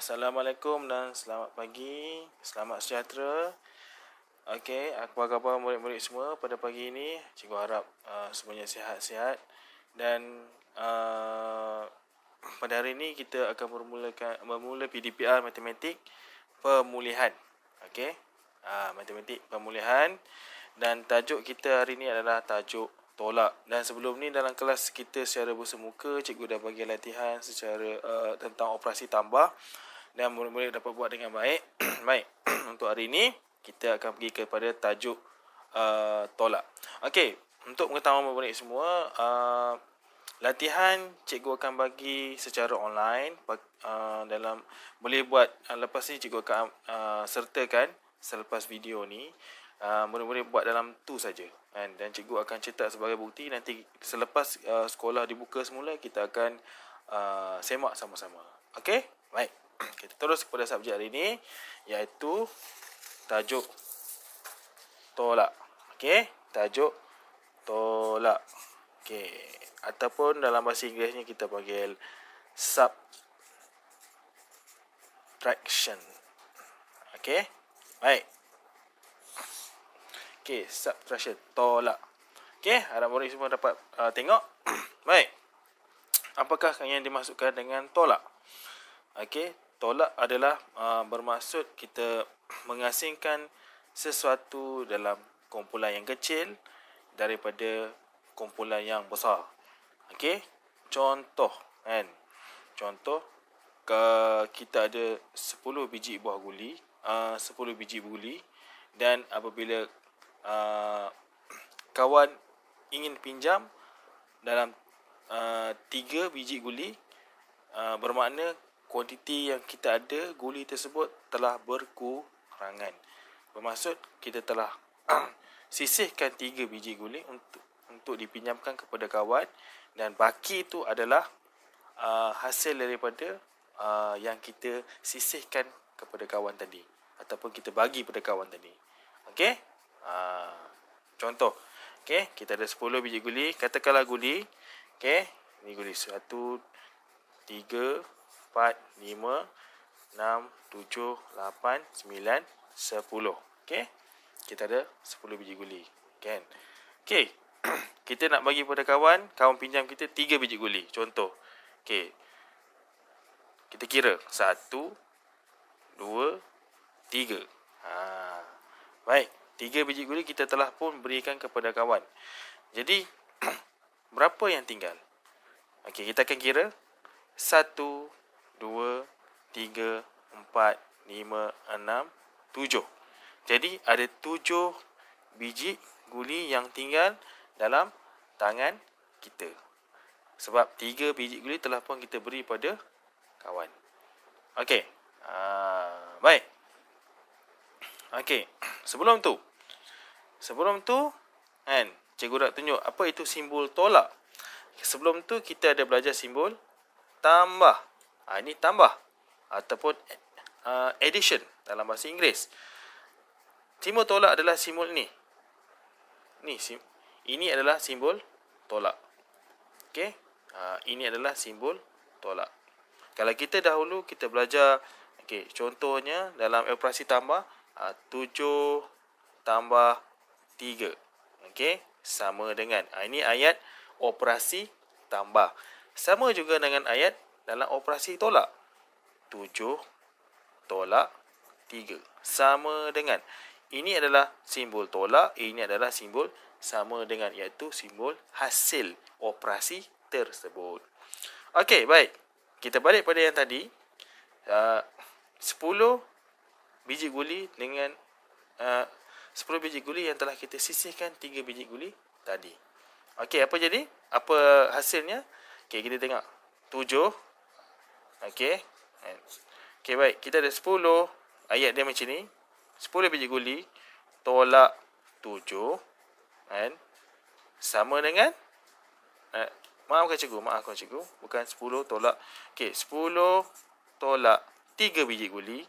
Assalamualaikum dan selamat pagi. Selamat sejahtera. Okey, apa khabar murid-murid semua pada pagi ini? Cikgu harap semuanya sihat-sihat. Dan pada hari ini kita akan bermula PDPR Matematik Pemulihan. Okey, Matematik Pemulihan. Dan tajuk kita hari ini adalah tajuk tolak. Dan sebelum ni dalam kelas kita secara bersemuka, cikgu dah bagi latihan secara tentang operasi tambah dan murid-murid dapat buat dengan baik. Baik, untuk hari ini kita akan pergi kepada tajuk tolak. Okey, untuk pengetahuan murid semua, latihan cikgu akan bagi secara online dalam boleh buat lepas ni cikgu akan sertakan selepas video ni. Murid-murid buat dalam tu saja, kan? Dan cikgu akan cetak sebagai bukti. Nanti selepas sekolah dibuka semula, kita akan semak sama-sama. Okey, baik. Kita terus kepada subjek hari ini, iaitu tajuk tolak. Okey, tajuk tolak. Okey, ataupun dalam bahasa Inggerisnya kita panggil subtraction. Okey, baik. Okey, subtraction, tolak. Okey, harap murid semua dapat tengok. Baik. Apakah yang dimasukkan dengan tolak? Okey, tolak adalah bermaksud kita mengasingkan sesuatu dalam kumpulan yang kecil daripada kumpulan yang besar. Okey, contoh, kan? Contoh, kita ada 10 biji buah guli, 10 biji guli, dan apabila kawan ingin pinjam dalam 3 biji guli, bermakna kuantiti yang kita ada, guli tersebut telah berkurangan. Bermaksud kita telah sisihkan 3 biji guli untuk dipinjamkan kepada kawan, dan baki itu adalah hasil daripada yang kita sisihkan kepada kawan tadi, ataupun kita bagi pada kawan tadi. Okey, contoh, okey, kita ada 10 biji guli. Katakanlah guli, okey, ni guli 1, 3, 4, 5, 6, 7, 8, 9, 10. Okey, kita ada 10 biji guli, kan? Okey, kita nak bagi pada kawan pinjam kita 3 biji guli. Contoh, okey, kita kira 1, 2, 3. Baik, 3 biji guli kita telah pun berikan kepada kawan. Jadi, berapa yang tinggal? Okey, kita akan kira 1, 2, 3, 4, 5, 6, 7. Jadi, ada 7 biji guli yang tinggal dalam tangan kita. Sebab 3 biji guli telah pun kita beri pada kawan. Okey, baik. Okey, sebelum tu, kan, cikgu nak tunjuk apa itu simbol tolak. Sebelum tu kita ada belajar simbol tambah. Ini tambah ataupun addition dalam bahasa Inggeris. Simbol tolak adalah simbol ni. Ini adalah simbol tolak. Okey, ini adalah simbol tolak. Kalau kita dahulu kita belajar, okey, contohnya dalam operasi tambah, 7 tambah 3. Okey, sama dengan. Ini ayat operasi tambah. Sama juga dengan ayat dalam operasi tolak. 7 tolak 3. Sama dengan. Ini adalah simbol tolak, ini adalah simbol sama dengan, iaitu simbol hasil operasi tersebut. Okey, baik. Kita balik pada yang tadi. 10 biji guli dengan 10 biji guli yang telah kita sisihkan 3 biji guli tadi. Okey, apa jadi? Apa hasilnya? Okey, kita tengok 7. Okey. Okey, baik. Kita ada 10. Ayat dia macam ni. 10 biji guli tolak 7, kan? Sama dengan maafkan cikgu, bukan 10 tolak. Okey, 10 tolak 3 biji guli.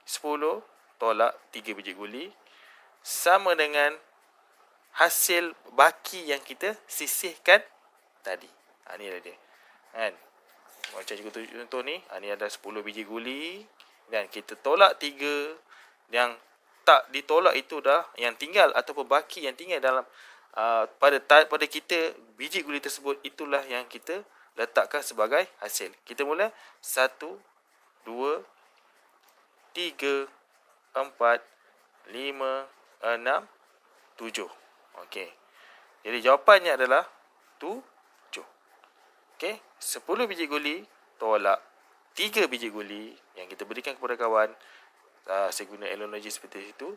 10 tolak 3 biji guli sama dengan hasil baki yang kita sisihkan tadi. Ni dia, kan? Macam cikgu tunjuk contoh ni, ni ada 10 biji guli dan kita tolak 3. Yang tak ditolak itu dah yang tinggal ataupun baki yang tinggal dalam pada kita biji guli tersebut, itulah yang kita letakkan sebagai hasil. Kita mula 1 2 3 4 5 6 7. Okey. Jadi jawapannya adalah 7. Okey, 10 biji guli tolak 3 biji guli yang kita berikan kepada kawan. Saya guna analogi seperti itu.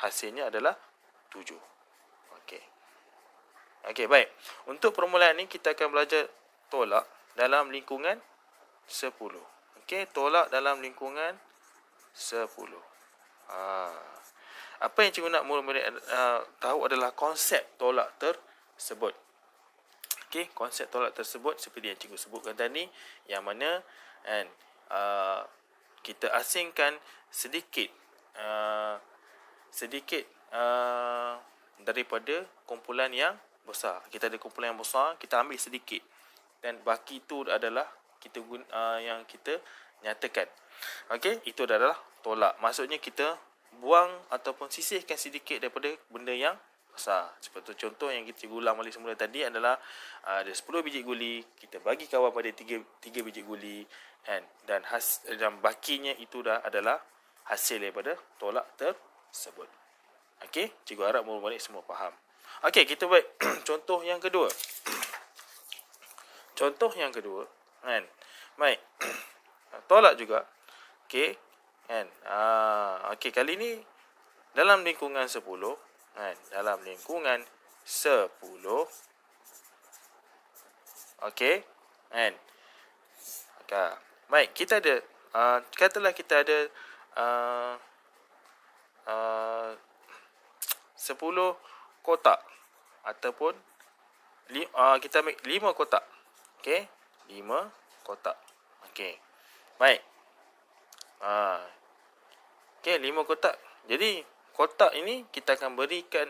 Hasilnya adalah 7. Okey. Okey, baik. Untuk permulaan ni kita akan belajar tolak dalam lingkungan 10. Okey, tolak dalam lingkungan 10. Apa yang cikgu nak mula-mula tahu adalah konsep tolak tersebut. Okey, konsep tolak tersebut seperti yang cikgu sebutkan tadi, yang mana kita asingkan sedikit daripada kumpulan yang besar. Kita ada kumpulan yang besar, kita ambil sedikit dan baki itu adalah kita yang kita nyatakan. Okey, itu adalah tolak. Maksudnya kita buang ataupun sisihkan sedikit daripada benda yang besar. Seperti contoh yang kita ulang balik semula tadi adalah ada 10 biji guli, kita bagi kawan pada 3 biji guli, dan bakinya itu dah adalah hasil daripada tolak tersebut. Okey, cikgu harap murid-murid semua faham. Okey, kita buat contoh yang kedua. Contoh yang kedua, baik. Tolak juga. Okey, okey, kali ni dalam lingkungan 10, dalam lingkungan 10. Okey, baik, kita ada katalah kita ada 10 kotak ataupun kita ambil 5 kotak. Okey, 5 kotak. Okey, baik. Okey, 5 kotak. Jadi kotak ini kita akan berikan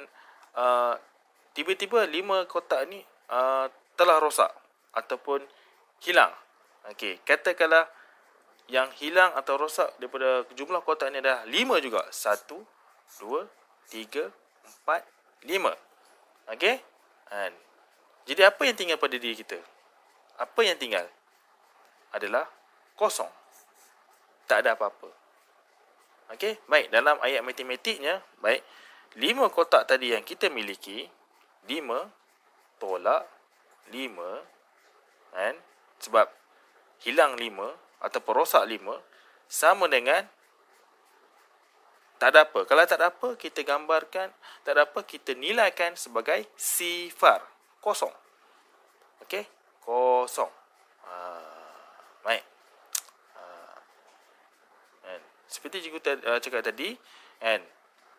tiba-tiba 5 kotak ni telah rosak ataupun hilang. Okey, katakanlah yang hilang atau rosak daripada jumlah kotak ni adalah 5 juga. 1 2 3 4 5. Okey? Jadi apa yang tinggal pada diri kita? Apa yang tinggal adalah kosong. Tak ada apa-apa. Okey, baik, dalam ayat matematiknya, baik, 5 kotak tadi yang kita miliki, 5 tolak 5, sebab hilang 5 ataupun rosak 5 sama dengan tak ada apa. Kalau tak ada apa, kita gambarkan, tak ada apa, kita nilaikan sebagai sifar, kosong. Okey, kosong. Baik. Seperti cikgu cakap tadi,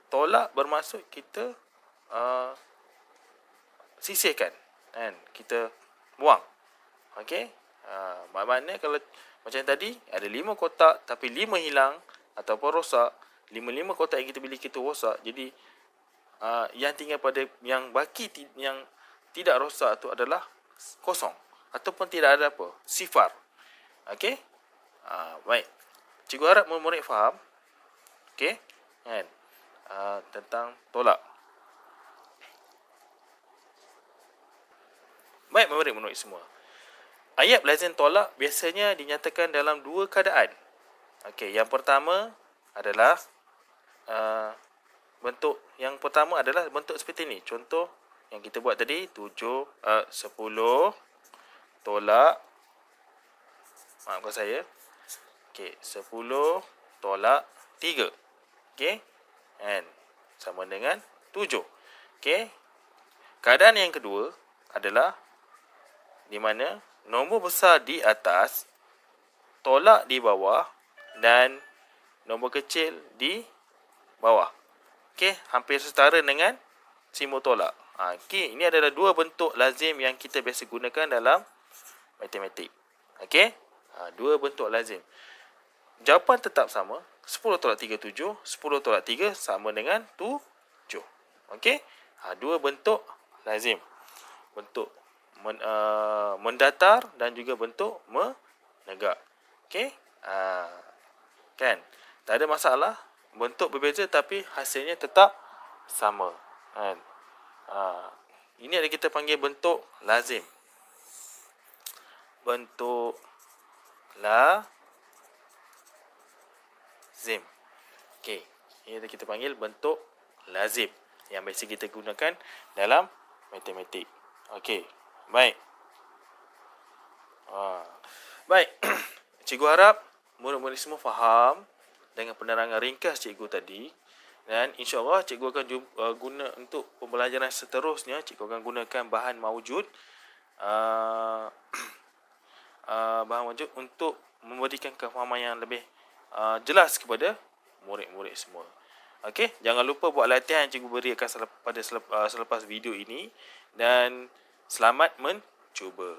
tolak bermaksud kita sisihkan, kita buang. Okey, maknanya kalau macam tadi ada 5 kotak tapi 5 hilang ataupun rosak, 5 kotak yang kita miliki itu rosak. Jadi yang tinggal pada yang baki yang tidak rosak itu adalah kosong ataupun tidak ada apa, sifar. Okey, baik. Cikgu harap murid-murid faham. Okey, tentang tolak. Baik, murid-murid semua. Ayat lazim tolak biasanya dinyatakan dalam 2 keadaan. Okey, yang pertama adalah bentuk yang pertama adalah bentuk seperti ini. Contoh yang kita buat tadi, 10 tolak, maafkan saya. Okey, 10 tolak 3. Okey, sama dengan 7. Okey, keadaan yang kedua adalah di mana nombor besar di atas, tolak di bawah dan nombor kecil di bawah. Okey, hampir setara dengan simbol tolak. Okey, ini adalah 2 bentuk lazim yang kita biasa gunakan dalam matematik. Okey, 2 bentuk lazim. Jawapan tetap sama. 10 tolak 3, 7. 10 tolak 3 sama dengan 7. Okey, 2 bentuk lazim. Bentuk mendatar dan juga bentuk negak. Okey? Kan? Tak ada masalah. Bentuk berbeza tapi hasilnya tetap sama. Kan? Ini ada kita panggil bentuk lazim. Bentuk lazim. Okey. Ini kita panggil bentuk lazim yang biasa kita gunakan dalam matematik. Okey. Baik. Baik. Cikgu harap murid-murid semua faham dengan penerangan ringkas cikgu tadi. Dan insyaAllah cikgu akan guna untuk pembelajaran seterusnya. Cikgu akan gunakan bahan mawjud. Bahan mawjud untuk memberikan kefahaman yang lebih jelas kepada murid-murid semua. Okey, jangan lupa buat latihan yang cikgu berikan selepas video ini. Dan selamat mencuba.